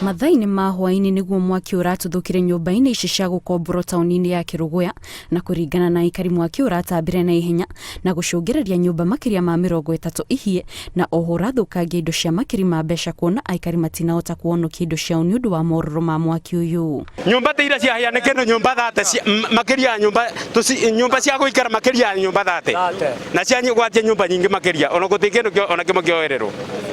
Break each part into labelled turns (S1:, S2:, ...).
S1: Mathainĩ ma hwainĩ nĩguo mwaki ũratuthũkire nyũmba-inĩ ici cia gũkomborwo taũni-inĩ ya Kĩrũgũya, na kũringana na aikari mwaki ũratambire na ihenya na gũcũngĩrĩria nyũmba makĩria ma 30 ihie, na oho ũrathũkangia indo cia makiri ma mbeca kuona aikari matinahota kuonokia indo ciao nĩ ũndũ wa mororo ma mwaki ũyũ.
S2: Nyũmba teira ciahĩa nĩ kĩndũ nyũmba 30 makĩria ya nyũmba cia gũikara makĩria ya nyũmba 30 na cianyigwatia nyũmba nyingĩ makĩria ona gũtirĩ kĩndũ ona kĩmwe kĩoererwo.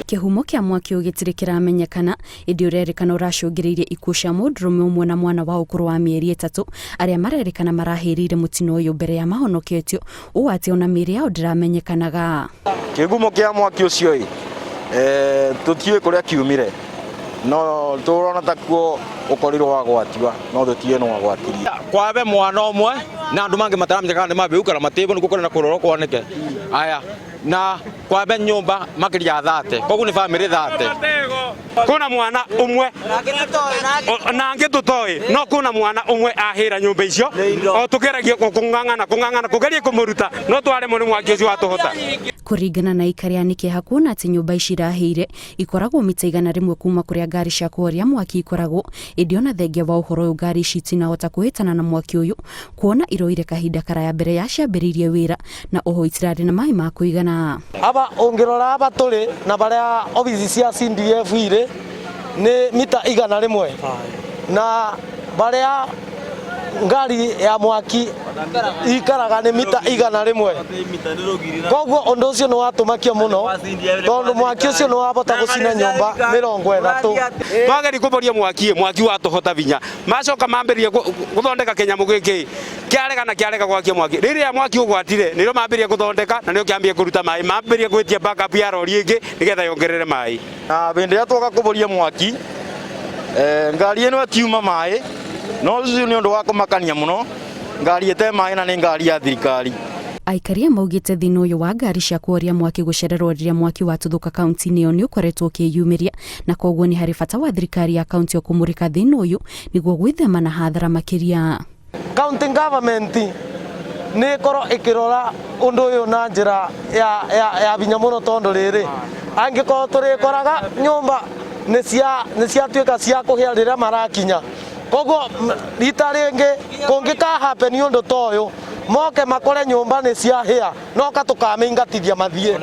S1: Kĩhumo kĩa mwaki ũyũ gĩtirĩ kĩramenyekana, ĩndĩ ũrerĩkana ũracũngĩrĩirie ikuũ cia mũndũrũme ũmwe na mwana wa ũkũrũ wa mĩeri 3 arĩa marerĩkana marahĩrĩire mũtino ũyũ mbere ya mahonoketio, ũũ atĩ ona mĩĩrĩ yao ndĩramenyekanaga.
S3: Kĩhumo kĩa mwaki ũcio tũtiũĩ kũrĩa kiumire, no tũrona takuo ũkorirwo wagwatiwa no tũtiũĩ no wagwatirie.
S4: Kwabe mwana ũmwe na andũ mangĩ mataramenyekana nĩ mambĩu kana matĩbũ nĩ gũkorwo na kũrorwo kwanĩke aya na kwabe nyũmba makĩria ya 30 koguo nĩ bamĩrĩ 30.
S2: Kuna mwana ũmwe na angĩ tũtoĩ, no kuna mwana ũmwe ahĩra nyũmba icio o tũgeragia kũng'ang'ana kũgeria kũmũruta no twaremwo nĩ mwaki ũcio watũhota.
S1: Kũringana na aikari nĩ kĩeha kuona atĩ nyũmba ici irahĩire ikoragwo mita 100 kuma kũrĩa ngari cia kũhoria mwaki ikoragwo, ĩndĩ ona thengia wa ũhoro ũyũ ngari ici itinahota kũhĩtana na mwaki ũyũ kuona iroire kahinda karaya mbere ya ciambĩrĩirie wĩra na oho itirarĩ na maĩ ma kũigana.
S5: Aba ũngĩrora aba tũrĩ na barĩa obici cia CDF irĩ nĩ mita 100 na barĩa ngari ya mwaki ikaraga nĩ mita 100. Koguo ũndũ ũcio nĩ watũmakio mũno tondũ mwaki ũcio nĩ wahota gũcina nyũmba 30.
S2: Twageri kũboria mwaki watũhota vinya macoka mambĩrĩria gũthondeka kĩnyamũ gĩkĩ kĩarega gwakia mwaki. Rĩrĩa mwaki ũgwatire nĩrĩo mambĩrĩria gũthondeka na nĩrĩo kĩambia kũruta maĩ, mambĩrĩria gwĩtia backup ya rori ĩngĩ nĩgetha yongerere maĩ.
S3: Na hĩndĩ ĩrĩa twoka kũboria mwaki ngari ĩno ĩkiuma maĩ, no ũcio nĩ ũndũ wa kũmakania mũno, ngari ĩte maĩ na nĩ ngari ya thirikari.
S1: Aikaria maugĩte thĩna ũyũ wa ngari cia kuoria mwaki gũcererwo rĩrĩa mwaki watũthũka kaunti-inĩ ĩyo nĩ ũkoretwo ũkĩyumĩria, na koguo nĩ harĩ bata wa thirikari ya kaunti kũmũrĩka thĩna ũyũ nĩguo gwĩthema na hathara makĩria.
S5: County government nĩ korwo ĩkĩrora ũndũ ũyũ na njĩra ya binya mũno tondũ rĩrĩ angĩkorwo tũrĩkoraga nyũmba nĩ ciatuĩka cia kũhĩa rĩrĩa marakinya, koguo rita rĩngĩ kũngĩkahappen ũndũ ta ũyũ moke makore nyũmba nĩ ciahĩa noka tũkamĩingatithia mathiĩ.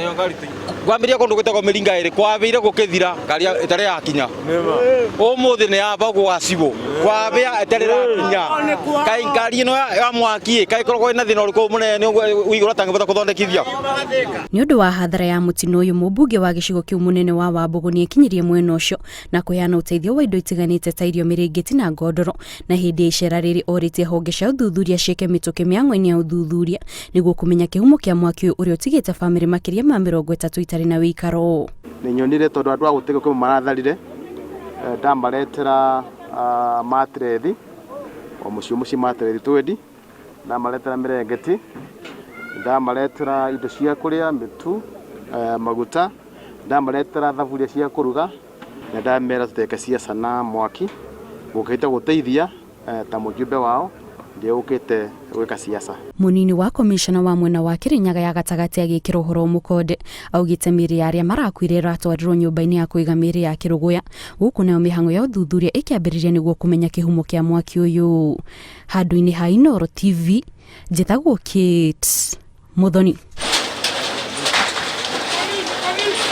S4: Kwambĩrĩria kũndũ gwĩtagwo mĩringa ĩrĩ kwambĩrĩire gũkĩthira ngari ĩtarĩ yakinya, ũmũthĩ nĩ yamba gwacibwo kwambĩa ĩtarĩ yakinya. Kaĩ ngari ĩno ya mwaki kaĩ korwo ĩna thĩna ũrĩkũ mũnene ũigũra tangĩbota kũthondekithia.
S1: Nĩ ũndũ wa hathara ya mũtino ũyũ, mũmbunge wa gĩcigo kĩu mũnene wa Wambũgũ nĩ ekinyirie mwena ũcio na kũheana ũteithio wa indo itiganĩte ta irio, mĩrĩngĩti na ngondoro, na hĩndĩ ya icera rĩrĩ orĩtie honge cia ũthuthuria ciĩke mĩtũkĩ mĩang'o-inĩ ya ũthuthuria nĩguo kũmenya kĩhumo kĩa mwaki ũyũ ũrĩa ũtigĩte bamĩrĩ makĩria ma 30 itarĩ na wĩikaro.
S6: Nĩ nyonire tondũ andũ a gũtega kũmwe maratharire ndamaretera matrethi o mũciĩ matrethi twendi, ndamaretera mĩrengeti, ndamaretera indo cia kũrĩa mĩtu, maguta, ndamaretera thaburia cia kũruga na ndamera tũteke ciaca na mwaki gũkĩte gũteithia ta mũjumbe wao ndiũkĩte gwĩka ciaca.
S1: Mũnini wa komishona wa mwena wa Kirinyaga ya gatagatĩ agĩkĩra ũhoro mũkonde augĩte mĩĩrĩ ya arĩa marakuire ratwarirwo nyũmba-inĩ ya kũiga mĩĩrĩ ya Kĩrũgũya, gũkũ nayo mĩhang'o ya ũthuthuria ĩkĩambĩrĩria nĩguo kũmenya kĩhumo kĩa mwaki ũyũ. Handũ-inĩ ha Inooro TV, njĩtagwo Kate Muthoni.